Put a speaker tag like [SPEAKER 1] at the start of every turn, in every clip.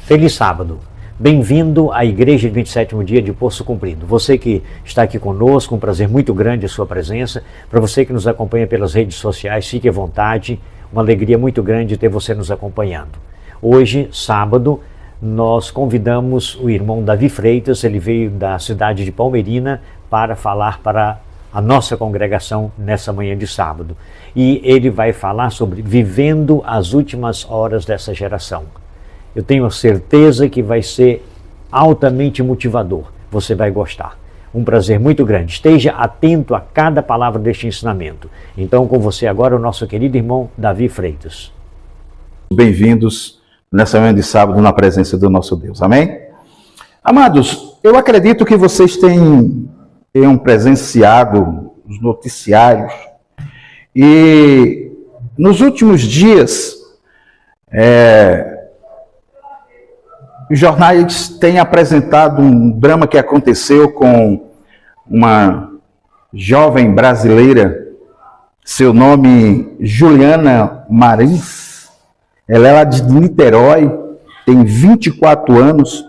[SPEAKER 1] Feliz sábado. Bem-vindo à Igreja de 27º Dia de Poço Comprido. Você que está aqui conosco, um prazer muito grande a sua presença. Para você que nos acompanha pelas redes sociais, fique à vontade. Uma alegria muito grande ter você nos acompanhando. Hoje, sábado, nós convidamos o irmão Davi Freitas. Ele veio da cidade de Palmeirina para falar para a nossa congregação nessa manhã de sábado. E ele vai falar sobre vivendo as últimas horas dessa geração. Eu tenho a certeza que vai ser altamente motivador. Você vai gostar. Um prazer muito grande. Esteja atento a cada palavra deste ensinamento. Então, com você agora, o nosso querido irmão Davi Freitas.
[SPEAKER 2] Bem-vindos nessa manhã de sábado na presença do nosso Deus. Amém? Amados, eu acredito que vocês tenham presenciado os noticiários e nos últimos dias os jornais têm apresentado um drama que aconteceu com uma jovem brasileira, seu nome Juliana Marins. Ela é lá de Niterói, tem 24 anos,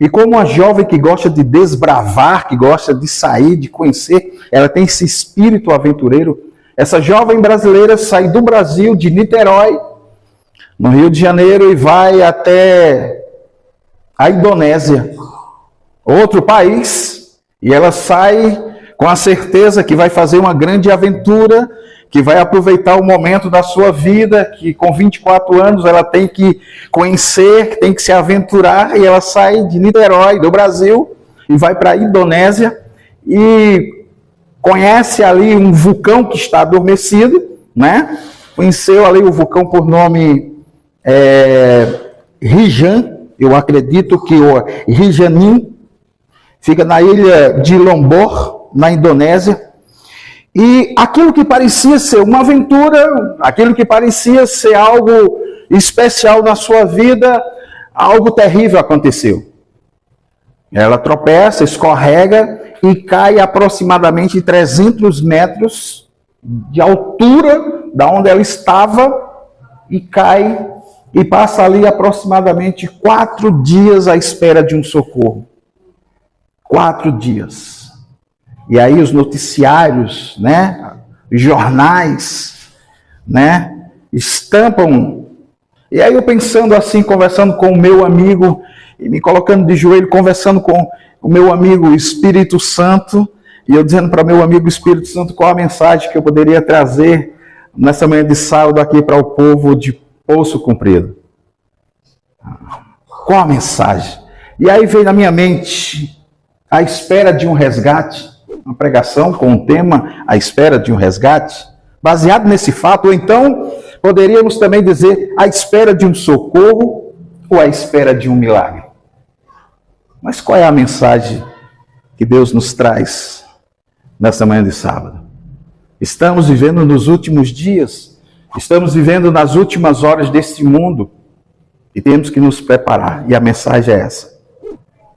[SPEAKER 2] e como uma jovem que gosta de desbravar, que gosta de sair, de conhecer, ela tem esse espírito aventureiro. Essa jovem brasileira sai do Brasil, de Niterói, no Rio de Janeiro, e vai até a Indonésia, outro país, e ela sai com a certeza que vai fazer uma grande aventura, que vai aproveitar o momento da sua vida, que com 24 anos ela tem que conhecer, que tem que se aventurar, e ela sai de Niterói, do Brasil, e vai para a Indonésia, e conhece ali um vulcão que está adormecido, né? Conheceu ali o vulcão por nome Rinjani. Eu acredito que o Rinjani fica na ilha de Lombok, na Indonésia. E aquilo que parecia ser uma aventura, aquilo que parecia ser algo especial na sua vida, algo terrível aconteceu. Ela tropeça, escorrega e cai aproximadamente 300 metros de altura da onde ela estava e cai. E passa ali aproximadamente 4 dias à espera de um socorro. 4 dias. E aí os noticiários, né, os jornais, né, estampam. E aí eu pensando assim, conversando com o meu amigo, e me colocando de joelho, conversando com o meu amigo Espírito Santo, e eu dizendo para meu amigo Espírito Santo qual a mensagem que eu poderia trazer nessa manhã de sábado aqui para o povo de Poço Comprido. Qual a mensagem? E aí veio na minha mente a espera de um resgate, uma pregação com o tema a espera de um resgate, baseado nesse fato, ou então poderíamos também dizer a espera de um socorro ou a espera de um milagre. Mas qual é a mensagem que Deus nos traz nessa manhã de sábado? Estamos vivendo nos últimos dias. Estamos vivendo nas últimas horas deste mundo e temos que nos preparar. E a mensagem é essa: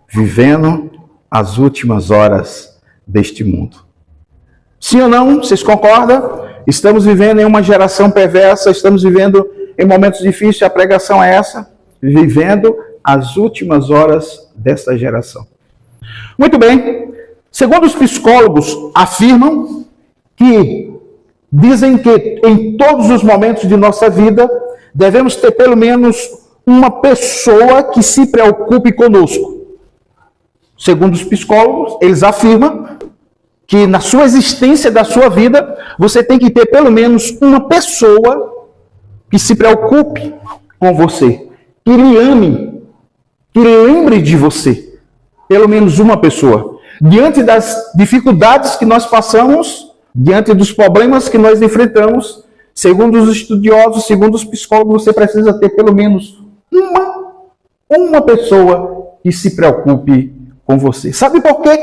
[SPEAKER 2] vivendo as últimas horas deste mundo. Sim ou não? Vocês concordam? Estamos vivendo em uma geração perversa, estamos vivendo em momentos difíceis. A pregação é essa: vivendo as últimas horas desta geração. Muito bem. Segundo os psicólogos, afirmam que dizem que em todos os momentos de nossa vida devemos ter pelo menos uma pessoa que se preocupe conosco. Segundo os psicólogos, eles afirmam que na sua existência da sua vida você tem que ter pelo menos uma pessoa que se preocupe com você, que lhe ame, que lembre de você. Pelo menos uma pessoa. Diante das dificuldades que nós passamos, diante dos problemas que nós enfrentamos, segundo os estudiosos, segundo os psicólogos, você precisa ter pelo menos uma pessoa que se preocupe com você. Sabe por quê?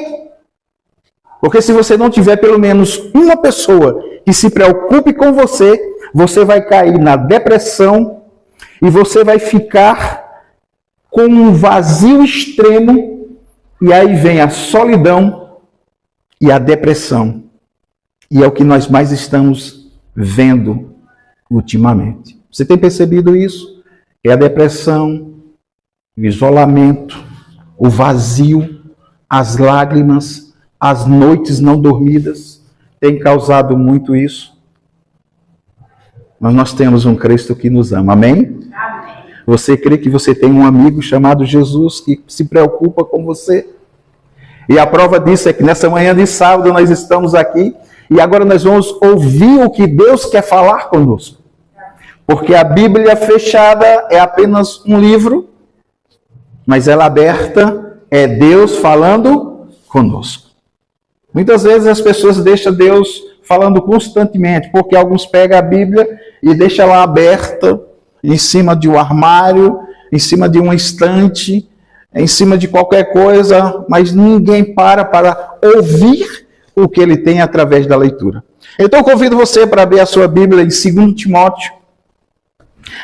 [SPEAKER 2] Porque se você não tiver pelo menos uma pessoa que se preocupe com você, você vai cair na depressão e você vai ficar com um vazio extremo, e aí vem a solidão e a depressão. E é o que nós mais estamos vendo ultimamente. Você tem percebido isso? É a depressão, o isolamento, o vazio, as lágrimas, as noites não dormidas, tem causado muito isso. Mas nós temos um Cristo que nos ama, amém? Amém. Você crê que você tem um amigo chamado Jesus que se preocupa com você? E a prova disso é que nessa manhã de sábado nós estamos aqui e agora nós vamos ouvir o que Deus quer falar conosco. Porque a Bíblia fechada é apenas um livro, mas ela aberta é Deus falando conosco. Muitas vezes as pessoas deixam Deus falando constantemente, porque alguns pegam a Bíblia e deixam ela aberta em cima de um armário, em cima de uma estante, em cima de qualquer coisa, mas ninguém para ouvir o que ele tem através da leitura. Então eu convido você para abrir a sua Bíblia em 2 Timóteo,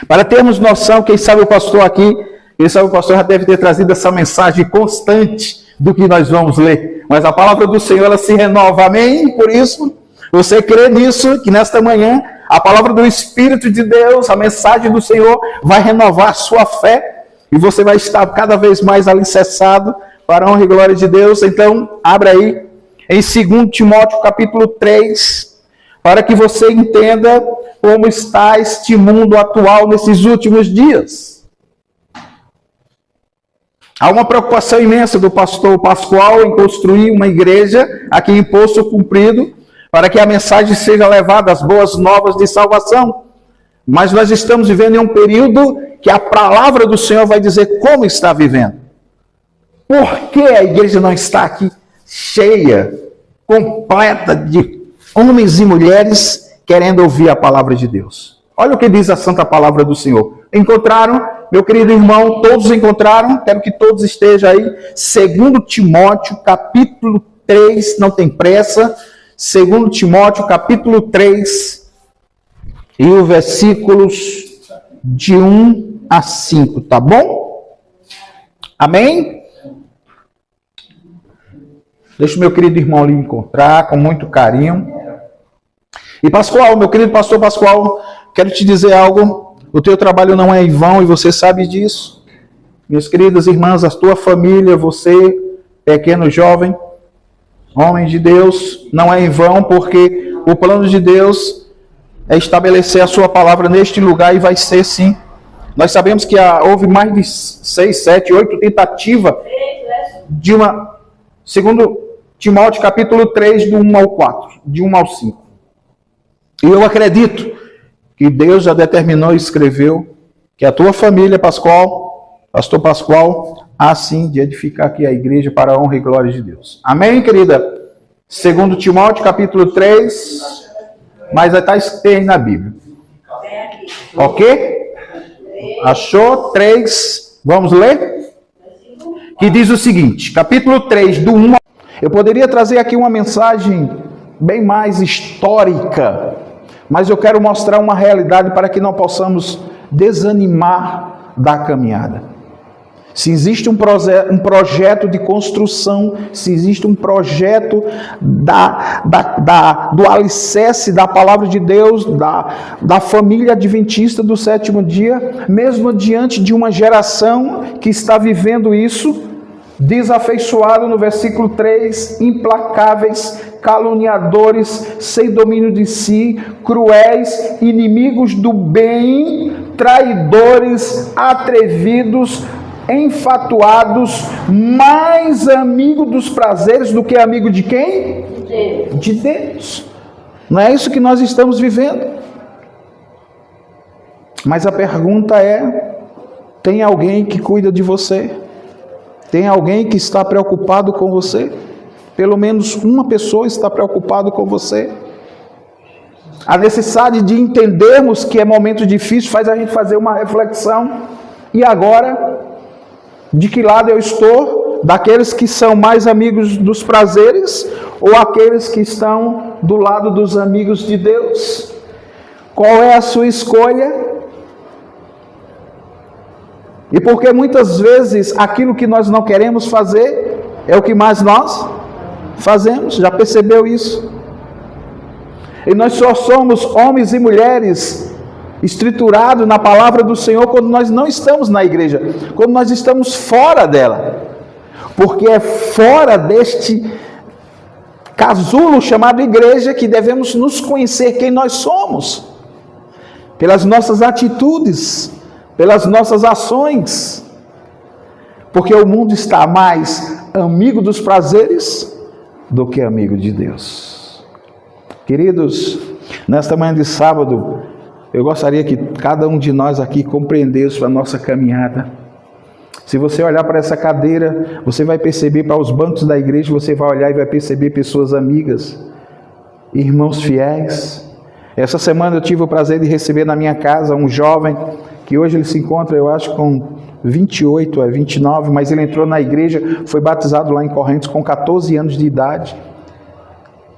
[SPEAKER 2] para termos noção, quem sabe o pastor aqui, quem sabe o pastor já deve ter trazido essa mensagem constante do que nós vamos ler, mas a palavra do Senhor ela se renova, amém? Por isso, você crê nisso, que nesta manhã, a palavra do Espírito de Deus, a mensagem do Senhor vai renovar a sua fé, e você vai estar cada vez mais alicerçado para a honra e glória de Deus. Então, abra aí em 2 Timóteo capítulo 3, para que você entenda como está este mundo atual nesses últimos dias. Há uma preocupação imensa do pastor Pascoal em construir uma igreja aqui em Poço Comprido, para que a mensagem seja levada às boas novas de salvação. Mas nós estamos vivendo em um período que a palavra do Senhor vai dizer como está vivendo. Por que a igreja não está aqui cheia, completa de homens e mulheres querendo ouvir a palavra de Deus? Olha o que diz a santa palavra do Senhor. Encontraram, meu querido irmão, todos encontraram? Quero que todos estejam aí. 2 Timóteo capítulo 3, não tem pressa. 2 Timóteo capítulo 3 e os versículos de 1 a 5, tá bom? Amém? Deixa o meu querido irmão ali encontrar com muito carinho. E Pascoal, meu querido pastor Pascoal, quero te dizer algo. O teu trabalho não é em vão e você sabe disso. Minhas queridas irmãs, a tua família, você, pequeno jovem, homem de Deus, não é em vão, porque o plano de Deus é estabelecer a sua palavra neste lugar e vai ser sim. Nós sabemos que houve mais de 6, 7, 8 tentativas de uma... 2 Timóteo capítulo 3, do 1 ao 4, de 1 ao 5. E eu acredito que Deus já determinou e escreveu que a tua família, pastor Pascoal, há sim de edificar aqui a igreja para a honra e glória de Deus. Amém, querida? 2 Timóteo capítulo 3, mas está escrito aí na Bíblia. Ok? Achou? 3, vamos ler? Que diz o seguinte, capítulo 3, do 1 ao... Eu poderia trazer aqui uma mensagem bem mais histórica, mas eu quero mostrar uma realidade para que não possamos desanimar da caminhada. Se existe um projeto de construção, se existe um projeto do alicerce da palavra de Deus, da família adventista do sétimo dia, mesmo diante de uma geração que está vivendo isso, desafeiçoado no versículo 3, implacáveis, caluniadores, sem domínio de si, cruéis, inimigos do bem, traidores, atrevidos, enfatuados, mais amigo dos prazeres do que amigo de quem? De Deus. Não é isso que nós estamos vivendo? Mas a pergunta é: tem alguém que cuida de você? Tem alguém que está preocupado com você? Pelo menos uma pessoa está preocupada com você? A necessidade de entendermos que é momento difícil faz a gente fazer uma reflexão. E agora, de que lado eu estou? Daqueles que são mais amigos dos prazeres ou aqueles que estão do lado dos amigos de Deus? Qual é a sua escolha? E porque muitas vezes aquilo que nós não queremos fazer é o que mais nós fazemos, já percebeu isso? E nós só somos homens e mulheres estruturado na palavra do Senhor quando nós não estamos na igreja, quando nós estamos fora dela. Porque é fora deste casulo chamado igreja que devemos nos conhecer quem nós somos, pelas nossas atitudes, pelas nossas ações. Porque o mundo está mais amigo dos prazeres do que amigo de Deus. Queridos, nesta manhã de sábado, eu gostaria que cada um de nós aqui compreendesse a nossa caminhada. Se você olhar para essa cadeira, você vai perceber, para os bancos da igreja, você vai olhar e vai perceber pessoas amigas, irmãos fiéis. Essa semana eu tive o prazer de receber na minha casa um jovem, que hoje ele se encontra, eu acho, com 28 a 29, mas ele entrou na igreja, foi batizado lá em Correntes com 14 anos de idade.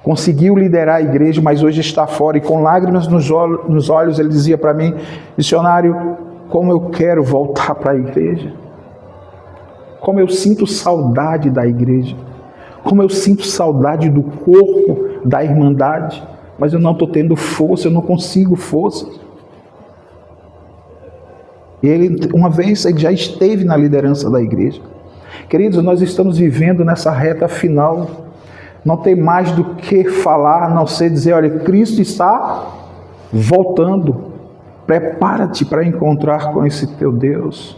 [SPEAKER 2] Conseguiu liderar a igreja, mas hoje está fora, e com lágrimas nos olhos ele dizia para mim: missionário, como eu quero voltar para a igreja, como eu sinto saudade da igreja, como eu sinto saudade do corpo, da irmandade, mas eu não estou tendo força, eu não consigo força. Ele, uma vez, ele já esteve na liderança da igreja. Queridos, nós estamos vivendo nessa reta final. Não tem mais do que falar, a não ser dizer: olha, Cristo está voltando. Prepara-te para encontrar com esse teu Deus.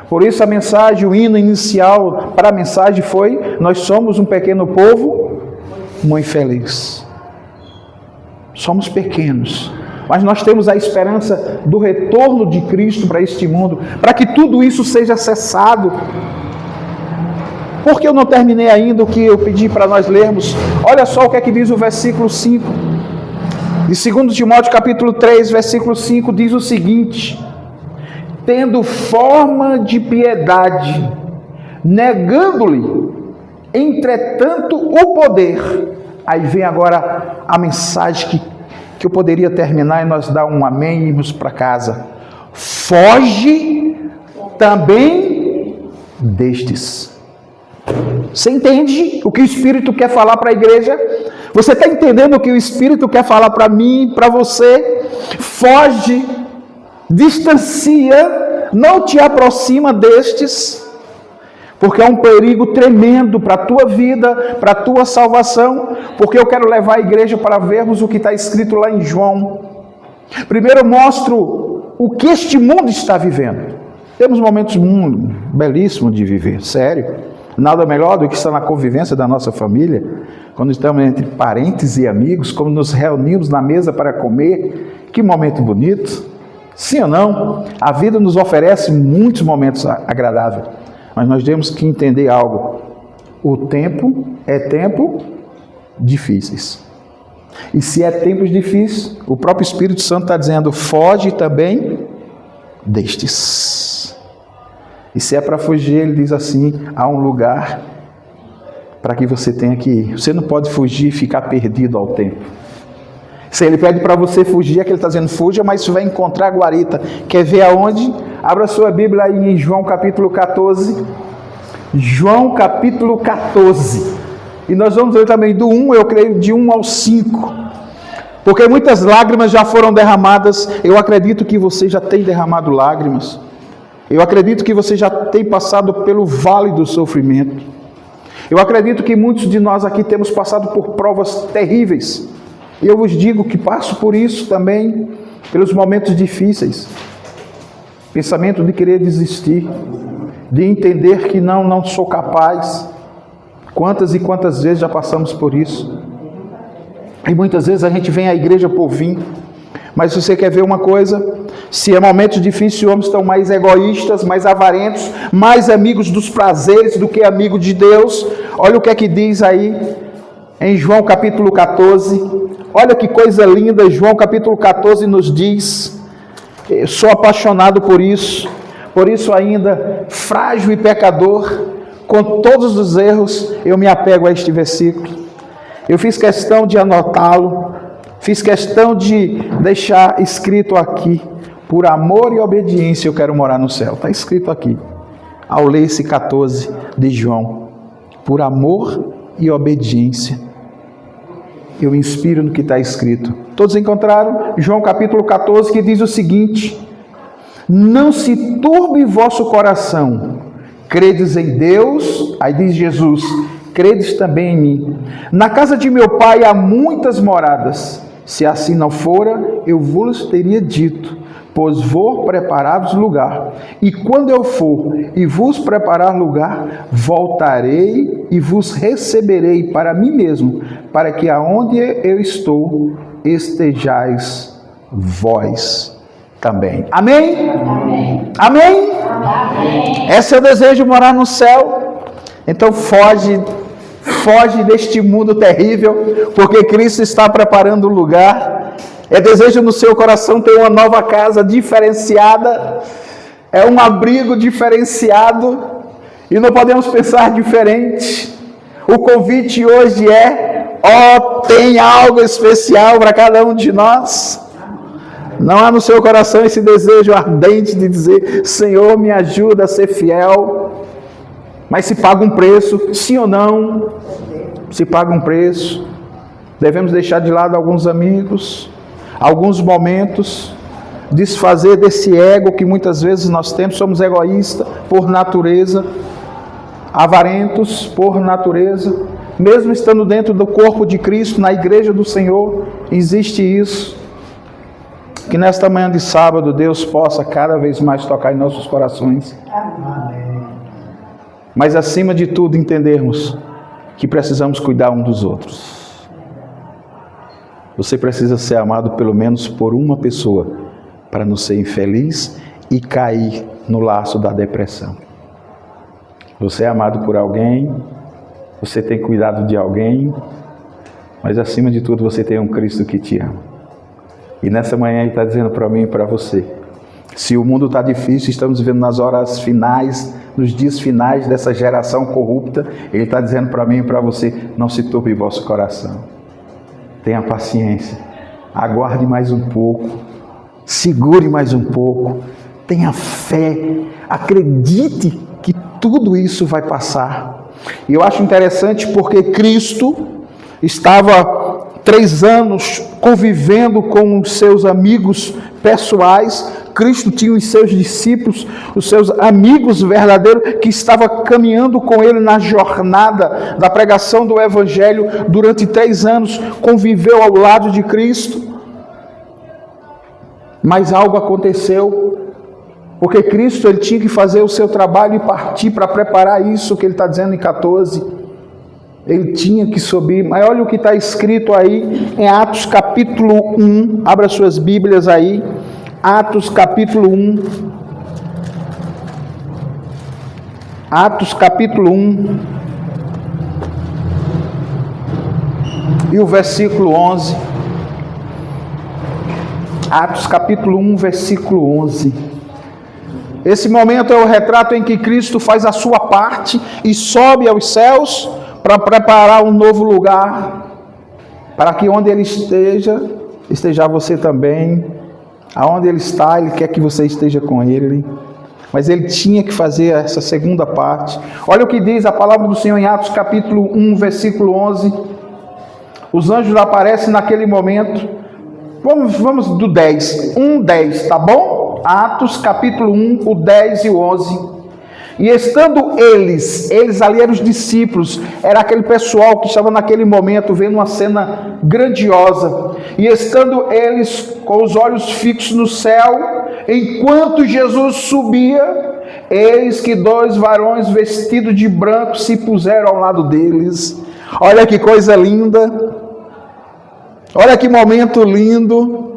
[SPEAKER 2] Por isso a mensagem, o hino inicial para a mensagem foi: nós somos um pequeno povo muito feliz. Somos pequenos, mas nós temos a esperança do retorno de Cristo para este mundo, para que tudo isso seja cessado. Porque eu não terminei ainda o que eu pedi para nós lermos. Olha só o que é que diz o versículo 5. De 2 Timóteo capítulo 3, versículo 5, diz o seguinte: tendo forma de piedade, negando-lhe, entretanto, o poder. Aí vem agora a mensagem que eu poderia terminar e nós dar um amém e irmos para casa. Foge também destes. Você entende o que o Espírito quer falar para a igreja? Você está entendendo o que o Espírito quer falar para mim, para você? Foge, distancia, não te aproxima destes, porque é um perigo tremendo para a tua vida, para a tua salvação. Porque eu quero levar a igreja para vermos o que está escrito lá em João. Primeiro eu mostro o que este mundo está vivendo. Temos momentos belíssimos de viver, sério. Nada melhor do que estar na convivência da nossa família, quando estamos entre parentes e amigos, quando nos reunimos na mesa para comer. Que momento bonito! Sim ou não? A vida nos oferece muitos momentos agradáveis, mas nós temos que entender algo: o tempo é tempo difíceis. E se é tempos difíceis, o próprio Espírito Santo está dizendo: foge também destes. E se é para fugir, ele diz assim: há um lugar para que você tenha que ir. Você não pode fugir e ficar perdido ao tempo. Se ele pede para você fugir, é que ele está dizendo: fuja, mas você vai encontrar a guarita. Quer ver aonde? Abra sua Bíblia aí em João capítulo 14. João capítulo 14. E nós vamos ler também do 1, eu creio, de 1 ao 5. Porque muitas lágrimas já foram derramadas. Eu acredito que você já tem derramado lágrimas. Eu acredito que você já tem passado pelo vale do sofrimento. Eu acredito que muitos de nós aqui temos passado por provas terríveis. E eu vos digo que passo por isso também, pelos momentos difíceis. Pensamento de querer desistir, de entender que não sou capaz. Quantas e quantas vezes já passamos por isso. E muitas vezes a gente vem à igreja por vir. Mas se você quer ver uma coisa, se é momentos difíceis, os homens estão mais egoístas, mais avarentos, mais amigos dos prazeres do que amigos de Deus. Olha o que é que diz aí em João capítulo 14. Olha que coisa linda, João capítulo 14 nos diz: eu sou apaixonado por isso ainda, frágil e pecador, com todos os erros, eu me apego a este versículo. Eu fiz questão de anotá-lo, fiz questão de deixar escrito aqui: por amor e obediência eu quero morar no céu. Está escrito aqui, ao ler esse 14 de João. Por amor e obediência. eu inspiro no que está escrito. Todos encontraram? João capítulo 14, que diz o seguinte: não se turbe vosso coração, credes em Deus, aí diz Jesus, credes também em mim. Na casa de meu pai há muitas moradas, se assim não fora, eu vos teria dito, pois vou preparar-vos lugar. E quando eu for e vos preparar lugar, voltarei e vos receberei para mim mesmo, para que aonde eu estou, estejais vós também. Amém? Amém? Amém? Amém. Esse é o desejo de morar no céu. Então foge deste mundo terrível, porque Cristo está preparando um lugar. É desejo no seu coração ter uma nova casa diferenciada, é um abrigo diferenciado, e não podemos pensar diferente. O convite hoje é: tem algo especial para cada um de nós. Não há no seu coração esse desejo ardente de dizer: Senhor, me ajuda a ser fiel. Mas se paga um preço, sim ou não? Se paga um preço. Devemos deixar de lado alguns amigos, alguns momentos, desfazer desse ego que muitas vezes nós temos. Somos egoístas por natureza, avarentos por natureza. Mesmo estando dentro do corpo de Cristo, na igreja do Senhor, existe isso. Que nesta manhã de sábado Deus possa cada vez mais tocar em nossos corações. Amém. Mas acima de tudo entendermos que precisamos cuidar um dos outros. Você precisa ser amado pelo menos por uma pessoa para não ser infeliz e cair no laço da depressão. Você é amado por alguém, você tem cuidado de alguém, mas acima de tudo você tem um Cristo que te ama. E nessa manhã Ele está dizendo para mim e para você: se o mundo está difícil, estamos vivendo nas horas finais, nos dias finais dessa geração corrupta, Ele está dizendo para mim e para você: não se turbe vosso coração. Tenha paciência, aguarde mais um pouco, segure mais um pouco, tenha fé, acredite que tudo isso vai passar. E eu acho interessante porque Cristo estava 3 anos convivendo com os seus amigos pessoais. Cristo tinha os seus discípulos, os seus amigos verdadeiros, que estavam caminhando com ele na jornada da pregação do Evangelho durante 3 anos, conviveu ao lado de Cristo. Mas algo aconteceu, porque Cristo ele tinha que fazer o seu trabalho e partir para preparar isso que ele está dizendo em 14. Ele tinha que subir, mas olha o que está escrito aí em Atos capítulo 1, abra suas Bíblias aí, Atos capítulo 1, Atos capítulo 1, e o versículo 11, Atos capítulo 1, versículo 11, esse momento é o retrato em que Cristo faz a sua parte e sobe aos céus, para preparar um novo lugar, para que onde Ele esteja você também. Aonde Ele está, Ele quer que você esteja com Ele. Mas Ele tinha que fazer essa segunda parte. Olha o que diz a palavra do Senhor em Atos capítulo 1, versículo 11. Os anjos aparecem naquele momento. Vamos do 10. 1:10, tá bom? Atos capítulo 1, o 10 e o 11. E estando eles ali eram os discípulos, era aquele pessoal que estava naquele momento vendo uma cena grandiosa, e estando eles com os olhos fixos no céu, enquanto Jesus subia, eis que 2 varões vestidos de branco se puseram ao lado deles. Olha que coisa linda, olha que momento lindo.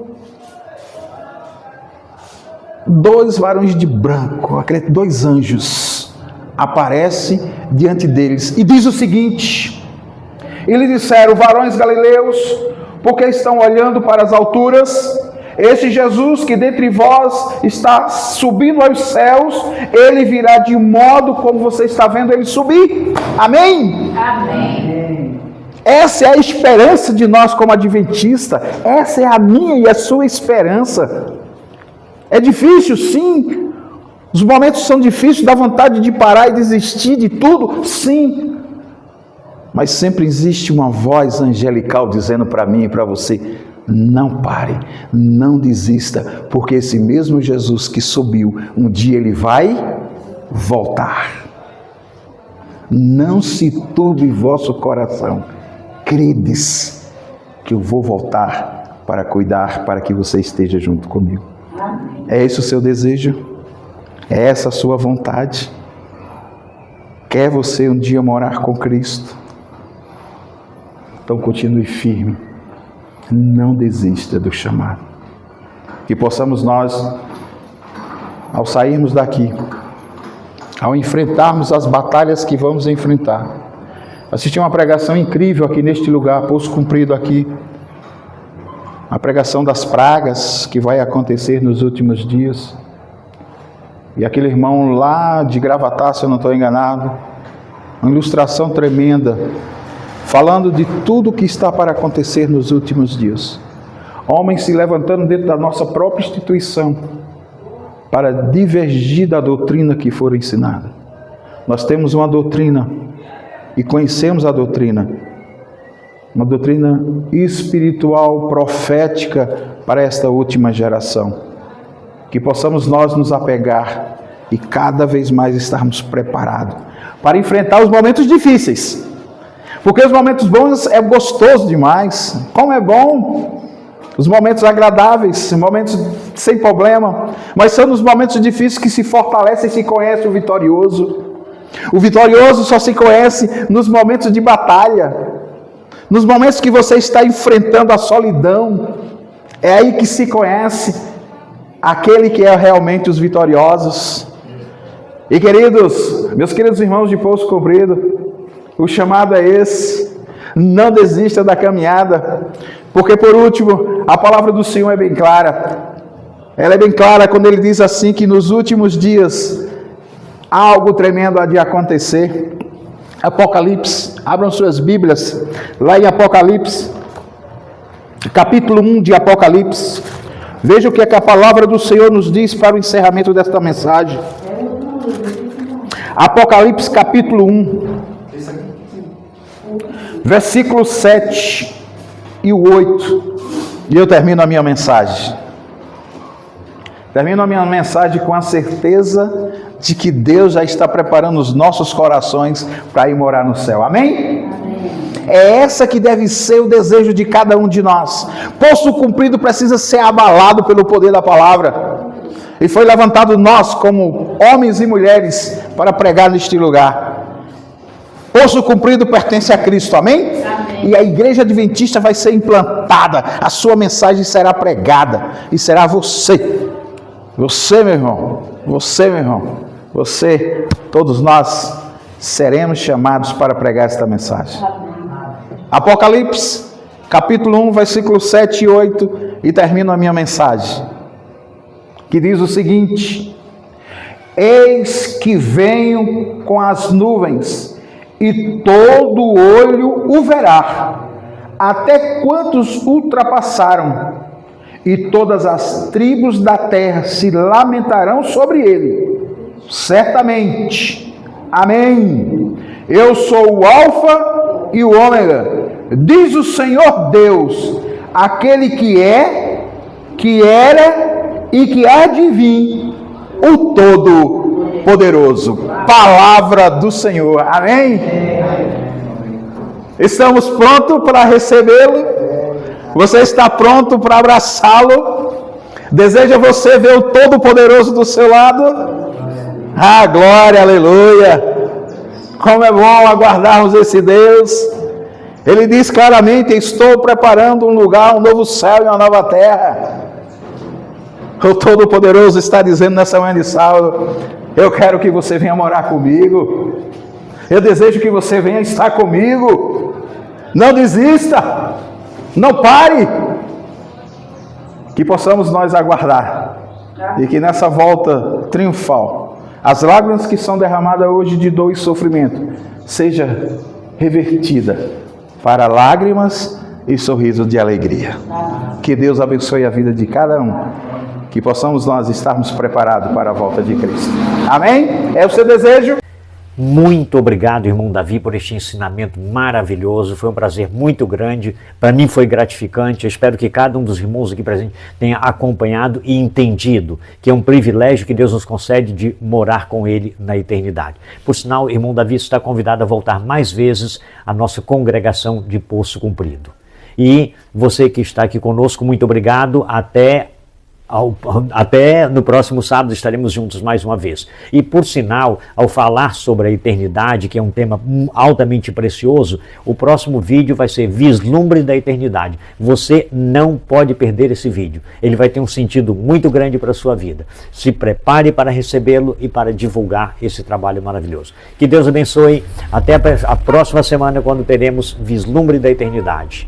[SPEAKER 2] 2 varões de branco, 2 anjos, aparecem diante deles e diz o seguinte: e lhe disseram: varões galileus, porque estão olhando para as alturas? Este Jesus que dentre vós está subindo aos céus, Ele virá de modo como você está vendo Ele subir. Amém? Amém. Essa é a esperança de nós como adventistas, essa é a minha e a sua esperança. É difícil, sim. Os momentos são difíceis, dá vontade de parar e desistir de tudo, sim. Mas sempre existe uma voz angelical dizendo para mim e para você: não pare, não desista, porque esse mesmo Jesus que subiu, um dia ele vai voltar. Não se turbe vosso coração, credes que eu vou voltar para cuidar, para que você esteja junto comigo. É esse o seu desejo? É essa a sua vontade? Quer você um dia morar com Cristo? Então continue firme, não desista do chamado. Que possamos nós, ao sairmos daqui, ao enfrentarmos as batalhas que vamos enfrentar. Assisti uma pregação incrível aqui neste lugar, Poço Comprido aqui. A pregação das pragas que vai acontecer nos últimos dias. E aquele irmão lá de Gravatá, se eu não estou enganado, uma ilustração tremenda, falando de tudo que está para acontecer nos últimos dias. Homens se levantando dentro da nossa própria instituição para divergir da doutrina que for ensinada. Nós temos uma doutrina e conhecemos a doutrina, uma doutrina espiritual, profética para esta última geração. Que possamos nós nos apegar e cada vez mais estarmos preparados para enfrentar os momentos difíceis. Porque os momentos bons é gostoso demais. Como é bom os momentos agradáveis, momentos sem problema. Mas são nos momentos difíceis que se fortalece e se conhece o vitorioso. O vitorioso só se conhece nos momentos de batalha. Nos momentos que você está enfrentando a solidão. É aí que se conhece aquele que é realmente os vitoriosos. E queridos, meus queridos irmãos de Poço Comprido, o chamado é esse: não desista da caminhada, porque por último, a palavra do Senhor é bem clara. Ela é bem clara quando ele diz assim que nos últimos dias algo tremendo há de acontecer. Apocalipse, abram suas Bíblias, lá em Apocalipse, capítulo 1 de Apocalipse. Veja o que é que a palavra do Senhor nos diz para o encerramento desta mensagem. Apocalipse capítulo 1, versículo 7 e o 8. E eu termino a minha mensagem. Termino a minha mensagem com a certeza de que Deus já está preparando os nossos corações para ir morar no céu. Amém? É essa que deve ser o desejo de cada um de nós. Poço Comprido precisa ser abalado pelo poder da palavra. E foi levantado nós como homens e mulheres para pregar neste lugar. Poço Comprido pertence a Cristo, amém? Amém? E a igreja adventista vai ser implantada. A sua mensagem será pregada. E será você. Você, meu irmão. Você, meu irmão. Você, todos nós seremos chamados para pregar esta mensagem. Apocalipse, capítulo 1, versículo 7 e 8, e termino a minha mensagem, que diz o seguinte: eis que venho com as nuvens, e todo olho o verá, até quantos ultrapassaram, e todas as tribos da terra se lamentarão sobre ele. Certamente, amém. Eu sou o Alfa e o Ômega, diz o Senhor Deus, aquele que é, que era e que há de vir, o Todo-Poderoso. Palavra do Senhor, amém? Estamos prontos para recebê-lo? Você está pronto para abraçá-lo? Deseja você ver o Todo-Poderoso do seu lado? Ah, glória, aleluia! Como é bom aguardarmos esse Deus. Ele diz claramente: estou preparando um lugar, um novo céu e uma nova terra. O Todo-Poderoso está dizendo nessa manhã de sábado: eu quero que você venha morar comigo. Eu desejo que você venha estar comigo. Não desista. Não pare. Que possamos nós aguardar. E que nessa volta triunfal, as lágrimas que são derramadas hoje de dor e sofrimento, seja revertida para lágrimas e sorriso de alegria. Que Deus abençoe a vida de cada um. Que possamos nós estarmos preparados para a volta de Cristo. Amém? É o seu desejo?
[SPEAKER 1] Muito obrigado, irmão Davi, por este ensinamento maravilhoso. Foi um prazer muito grande. Para mim foi gratificante. Eu espero que cada um dos irmãos aqui presentes tenha acompanhado e entendido que é um privilégio que Deus nos concede de morar com Ele na eternidade. Por sinal, irmão Davi está convidado a voltar mais vezes à nossa congregação de Poço Comprido. E você que está aqui conosco, muito obrigado. Até no próximo sábado estaremos juntos mais uma vez. E por sinal, ao falar sobre a eternidade, que é um tema altamente precioso, o próximo vídeo vai ser Vislumbre da Eternidade. Você não pode perder esse vídeo. Ele vai ter um sentido muito grande para a sua vida. Se prepare para recebê-lo e para divulgar esse trabalho maravilhoso. Que Deus abençoe. Até a próxima semana, quando teremos Vislumbre da Eternidade.